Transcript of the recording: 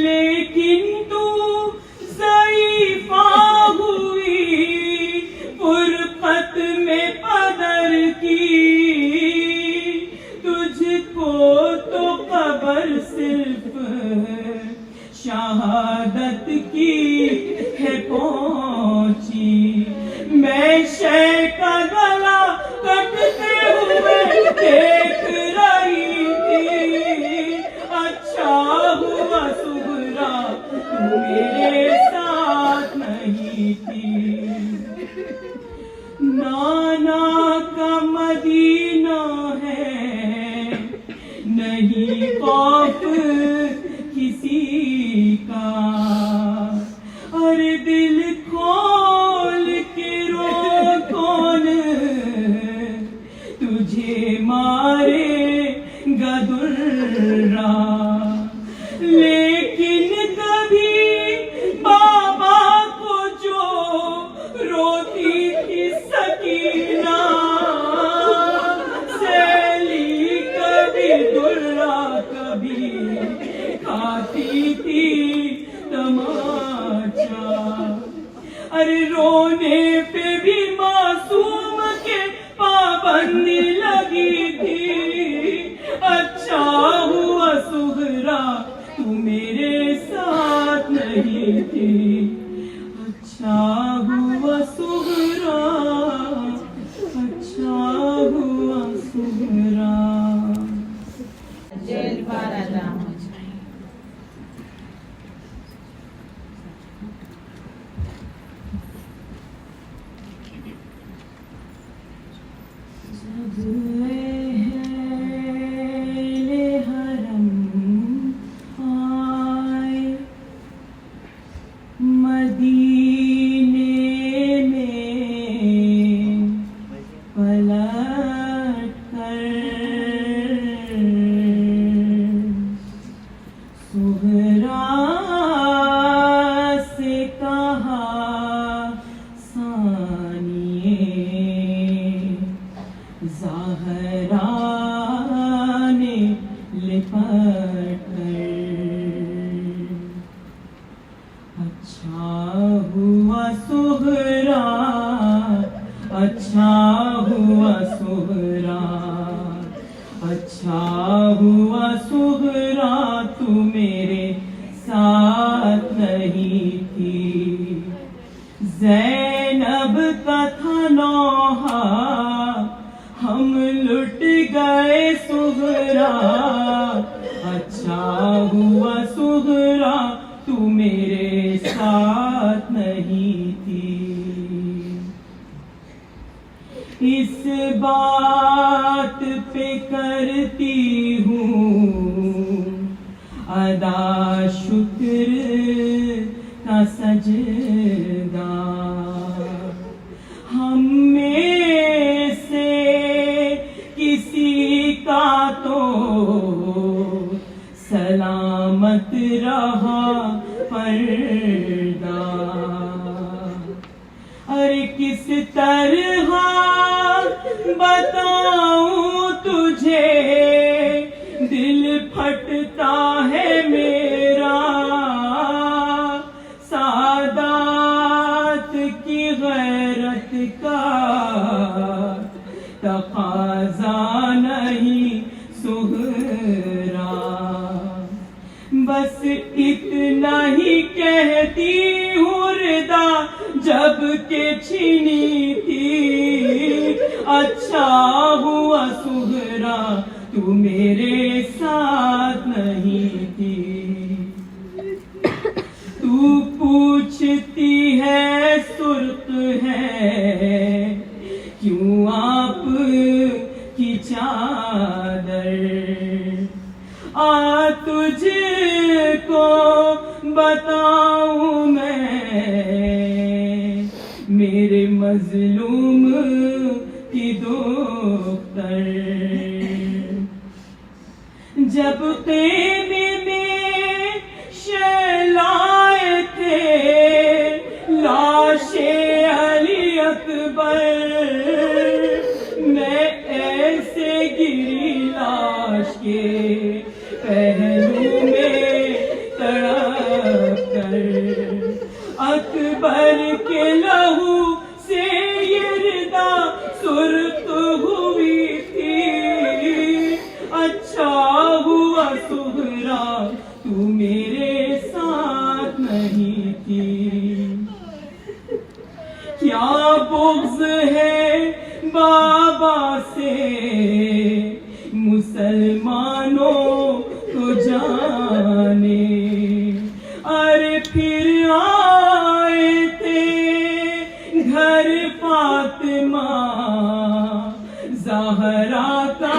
لیکن تو شہادت کی ہے پہنچی، میں شے کا گلا کٹتے ہوئے دیکھ رہی تھی، اچھا ہوا سغرا تو میرے ساتھ نہیں تھی، نانا کا مدینہ ہے نہیں خوف کسی کا، اور دل کھول کے رو کون تجھے مارے گا درا، لیکن کبھی بابا کو جو روتی تھی سکینہ، سیلی کبھی درا کبھی کھاتی تھی تماچا، ارے رونے پہ بھی معصوم کے پابندی لگی تھی، اچھا ہوا سغرا تو میرے ساتھ نہیں تھی، اچھا ہوا سغرا، اچھا ہوا سغرا۔ جیل بار ادا ہو جائے۔ جب اہل حرم آئے مدینے میں پلٹ کر، سغرا سے کہا ثانیے زہرا نے لپٹ کر، اچھا ہوا سغرا، اچھا ہوا سغرا، اچھا ہوا سغرا تو میرے ساتھ نہیں تھی، زینب کا تھا نوحہ ہم لٹ گئے سغرا، اچھا ہوا سغرا تو میرے ساتھ نہیں تھی، اس بات پہ کرتی ہوں ادا شکر کا سجدہ، ہم میں سے کسی کا تو سلامت رہا پردہ، ارے کس طرح بتاؤں تجھے دل پھٹتا ہے میرا، سادات کی غیرت کا تقاضا نہیں سغرا، بس اتنا ہی کہتی ہوں ردا جب کہ چھینی تھی، اچھا ہوا سغرا تو میرے ساتھ نہیں تھی، تو پوچھتی ہے سرخ ہے کیوں آپ کی چادر، تجھ کو بتاؤں میں میرے مظلوم کی دختر، جب خیمے میں شہلائے تھے لاش علی اکبر، میں ایسے گری لاش کے پہلو میں تڑپ کر، اکبر کے لہو سے یہ ردا سرخ ہوئی تھی، اچھا ہوا سغرا تو میرے ساتھ بغض ہے بابا سے مسلمانوں کو جانے. ارے پھر آئے تھے گھر فاطمہ زہرا کا